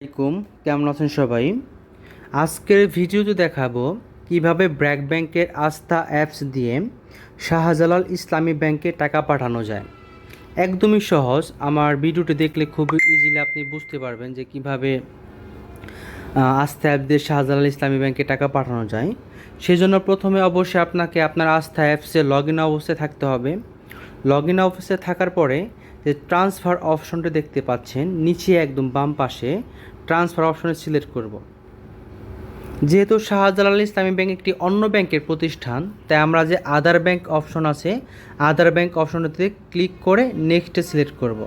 আসসালামাইকুম, কেমন আছেন সবাই? আজকের ভিডিওতে দেখাবো কিভাবে ব্র্যাক ব্যাংকের আস্থা অ্যাপস দিয়ে শাহজালাল ইসলামী ব্যাংকে টাকা পাঠানো যায়। একদমই সহজ। আমার ভিডিওটি দেখলে খুব ইজিলি আপনি বুঝতে পারবেন যে কিভাবে আস্থা অ্যাপ দিয়ে শাহজালাল ইসলামী ব্যাংকে টাকা পাঠানো যায়। সেজন্য প্রথমে অবশ্যই আপনাকে আপনার আস্থা অ্যাপসে লগ ইন অবস্থায় থাকতে হবে। লগ ইন অবস্থায় থাকার পরে যে ট্রান্সফার অপশনটি দেখতে পাচ্ছেন নিচে একদম বাম পাশে ট্রান্সফার অপশনে সিলেক্ট করব। যেহেতু শাহজালাল ইসলামী ব্যাংক একটি অন্য ব্যাংকের প্রতিষ্ঠান, তাই আমরা যে আদার ব্যাংক অপশন আছে আদার ব্যাংক অপশনটিতে ক্লিক করে নেক্সটে সিলেক্ট করব।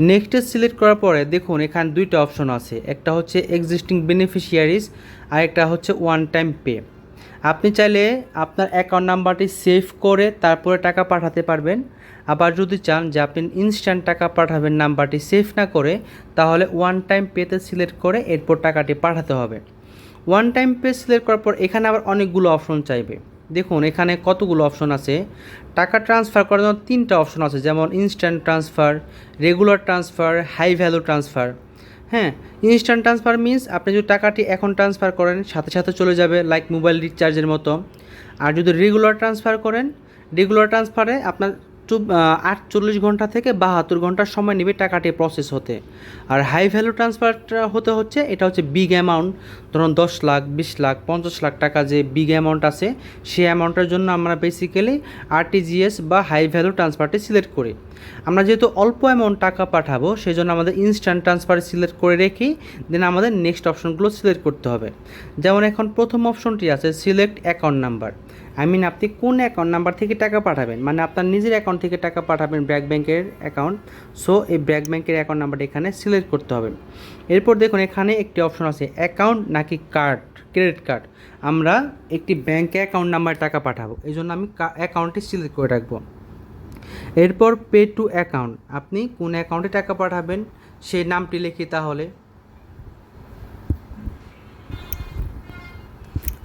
নেক্সটে সিলেক্ট করার পরে দেখুন এখানে দুইটা অপশন আছে, একটা হচ্ছে এক্সিস্টিং বেনিফিশিয়ারিজ আর একটা হচ্ছে ওয়ান টাইম পে। আপনি চাইলে আপনার অ্যাকাউন্ট নাম্বারটি সেভ করে তারপরে টাকা পাঠাতে পারবেন। আবার যদি চান যে আপনি ইনস্ট্যান্ট টাকা পাঠাবেন নাম্বারটি সেভ না করে, তাহলে ওয়ান টাইম পেতে সিলেক্ট করে এরপর টাকাটি পাঠাতে হবে। ওয়ান টাইম পে সিলেক্ট করার পর এখানে আবার অনেকগুলো অপশন চাইবে। দেখুন এখানে কতগুলো অপশন আছে। টাকা ট্রান্সফার করার জন্য তিনটা অপশন আছে, যেমন instant transfer, regular transfer, high value transfer. হ্যাঁ, ইনস্ট্যান্ট ট্রান্সফার মিনস আপনি যদি টাকাটি এখন ট্রান্সফার করেন সাথে সাথে চলে যাবে, লাইক মোবাইল রিচার্জের মতো। আর যদি রেগুলার ট্রান্সফার করেন, রেগুলার ট্রান্সফারে আপনার 48 ঘন্টা থেকে 72 ঘন্টার সময় নেবে টাকাটি প্রসেস হতে। আর হাই ভ্যালু ট্রান্সফারটা হচ্ছে এটা হচ্ছে বিগ অ্যামাউন্ট, ধরুন 10 লাখ, 20 লাখ, 50 লাখ টাকা যে বিগ অ্যামাউন্ট আছে, সেই অ্যামাউন্টের জন্য আমরা বেসিক্যালি আরটিজিএস বা হাই ভ্যালু ট্রান্সফারটি সিলেক্ট করি। আমরা যেহেতু অল্প অ্যামাউন্ট টাকা পাঠাবো সেই জন্য আমাদের ইনস্ট্যান্ট ট্রান্সফার সিলেক্ট করে রেখেই দেন আমাদের নেক্সট অপশনগুলো সিলেক্ট করতে হবে। যেমন এখন প্রথম অপশনটি আছে সিলেক্ট অ্যাকাউন্ট নাম্বার। আপনি কোন অ্যাকাউন্ট নাম্বার থেকে টাকা পাঠাবেন, মানে আপনার নিজের অ্যাকাউন্ট থেকে টাকা পাঠাবেন ব্র্যাক ব্যাংকের অ্যাকাউন্ট। সো এই ব্র্যাক ব্যাংকের অ্যাকাউন্ট নাম্বারটা এখানে সিলেক্ট করতে হবে। এরপর দেখুন এখানে একটি অপশন আছে অ্যাকাউন্ট নাকি কার্ড, ক্রেডিট কার্ড। আমরা একটি ব্যাংকে অ্যাকাউন্ট নাম্বারে টাকা পাঠাবো, এই জন্য আমি অ্যাকাউন্টটি সিলেক্ট করে রাখবো। এরপর পে টু অ্যাকাউন্ট, আপনি কোন অ্যাকাউন্টে টাকা পাঠাবেন সেই নামটি লিখি। তাহলে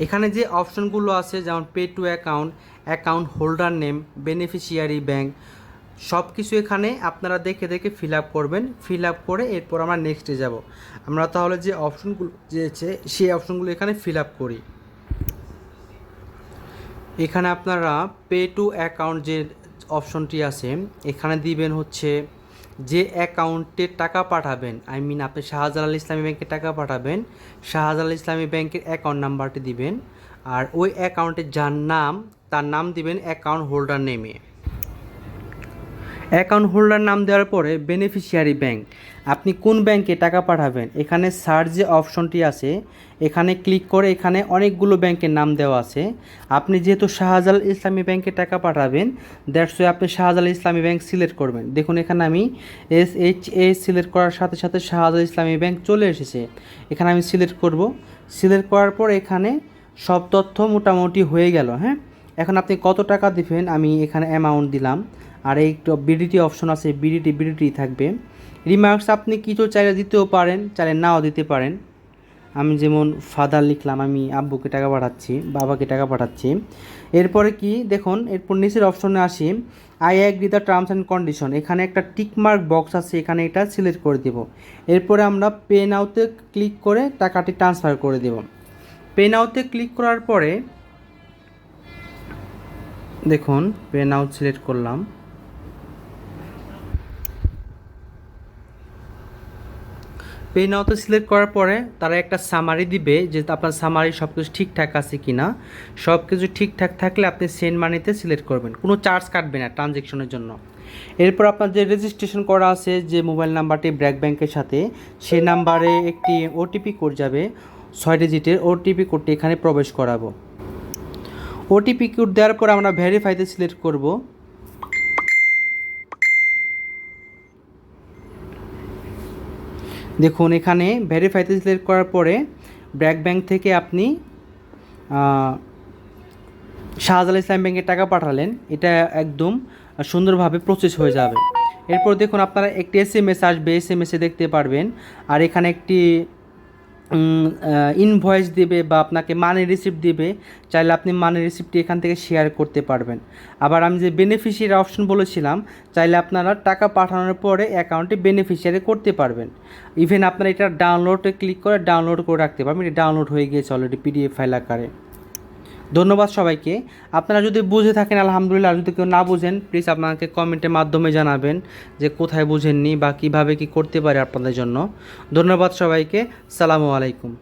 এখানে যে অপশনগুলো আছে যেমন pay to account, account holder name, beneficiary bank, সব কিছু এখানে আপনারা দেখে দেখে ফিল আপ করবেন। ফিল আপ করে এরপর আমরা নেক্সটে যাব। আমরা তাহলে যে অপশনগুলো যেছে সেই অপশনগুলো এখানে ফিল আপ করি। এখানে আপনারা পে টু অ্যাকাউন্ট যে অপশনটি আছে এখানে দিবেন হচ্ছে যে অ্যাকাউন্টে টাকা পাঠাবেন, আপনি শাহজালাল ইসলামী ব্যাংকে টাকা পাঠাবেন, শাহজালাল ইসলামী ব্যাংকের অ্যাকাউন্ট নাম্বারটি দিবেন। আর ওই অ্যাকাউন্টে যার নাম তার নাম দিবেন অ্যাকাউন্ট হোল্ডার নেমে। অ্যাকাউন্ট হোল্ডার নাম দেওয়ার পরে বেনিফিশিয়ারি ব্যাংক, আপনি কোন ব্যাংকে টাকা পাঠাবেন এখানে সার্চ যে অপশনটি আছে এখানে ক্লিক করে এখানে অনেকগুলো ব্যাংকের নাম দেওয়া আছে। আপনি যেহেতু শাহজালাল ইসলামী ব্যাংকে টাকা পাঠাবেন, দ্যাটস ওয়ে আপনি শাহজালাল ইসলামী ব্যাংক সিলেক্ট করবেন। দেখুন এখানে আমি SHA সিলেক্ট করার সাথে সাথে শাহজালাল ইসলামী ব্যাংক চলে এসেছে। এখানে আমি সিলেক্ট করব। সিলেক্ট করার পর এখানে সব তথ্য মোটামুটি হয়ে গেল। হ্যাঁ, এখন আপনি কত টাকা দিবেন আমি এখানে অ্যামাউন্ট দিলাম। আর এই বিডিটি অপশন আছে, বিডিটি থাকবে। রিমার্কস আপনি কিছু চাইলে দিতেও পারেন, চাইলে নাও দিতে পারেন। আমি যেমন ফাদার লিখলাম, আমি আব্বুকে টাকা পাঠাচ্ছি, বাবাকে টাকা পাঠাচ্ছি। এরপরে কি দেখুন, এরপর নিচের অপশনে আসি I agree the terms and condition. এখানে একটা টিকমার্ক বক্স আছে, এখানে এটা সিলেক্ট করে দেব। এরপরে আমরা পে নাওতে ক্লিক করে টাকাটি ট্রান্সফার করে দেব। পে নাওতে ক্লিক করার পরে দেখুন পে নাও সিলেক্ট করলাম। পে নাওতে সিলেক্ট করার পরে তারা একটা সামারি দিবে যে আপনার সামারি সব কিছু ঠিকঠাক আছে কি না। সব কিছু ঠিকঠাক থাকলে আপনি সেন্ড মানিতে সিলেক্ট করবেন, কোনো চার্জ কাটবে না ট্রানজ্যাকশনের জন্য। এরপর আপনার যে রেজিস্ট্রেশন করা আছে যে মোবাইল নাম্বারটি ব্র্যাক ব্যাংকের সাথে, সেই নাম্বারে একটি ওটিপি কোড যাবে, 6 ডিজিটের ওটিপি কোডটি এখানে প্রবেশ করাবো। ওটিপি কোড দেওয়ার পর আমরা ভেরিফাইতে সিলেক্ট করব। দেখুন এখানে ভেরিফাইতে সিলেক্ট করার পরে ব্র্যাক ব্যাংক থেকে আপনি শাহজালাল ইসলামী ব্যাংকে টাকা পাঠালেন, এটা একদম সুন্দরভাবে প্রসেস হয়ে যাবে। এরপর দেখুন আপনারা একটি SMS আসবে, SMS দেখতে পারবেন। আর এখানে একটি ইনভয়েস দিবে বা আপনাকে মানি রিসিপ্ট দিবে, চাইলে আপনি মানি রিসিপ্টটি এখান থেকে শেয়ার করতে পারবেন। আবার আমি যে বেনিফিশিয়ারি অপশন বলেছিলাম, চাইলে আপনারা টাকা পাঠানোর পরে অ্যাকাউন্টে বেনিফিশিয়ারি করতে পারবেন। ইভেন আপনারা এটা ডাউনলোডে ক্লিক করে ডাউনলোড করে রাখতে পারবেন। এটা ডাউনলোড হয়ে গিয়েছে অলরেডি পিডিএফ ফাইল আকারে। ধন্যবাদ সবাইকে। আপনারা যদি বুঝে থাকেন আলহামদুলিল্লাহ, আর যদি কেউ না বুঝেন প্লিজ আপনাকে কমেন্টের মাধ্যমে জানাবেন যে কোথায় বুঝেননি বা কীভাবে কী করতে পারে আপনাদের জন্য। ধন্যবাদ সবাইকে। সালামু আলাইকুম।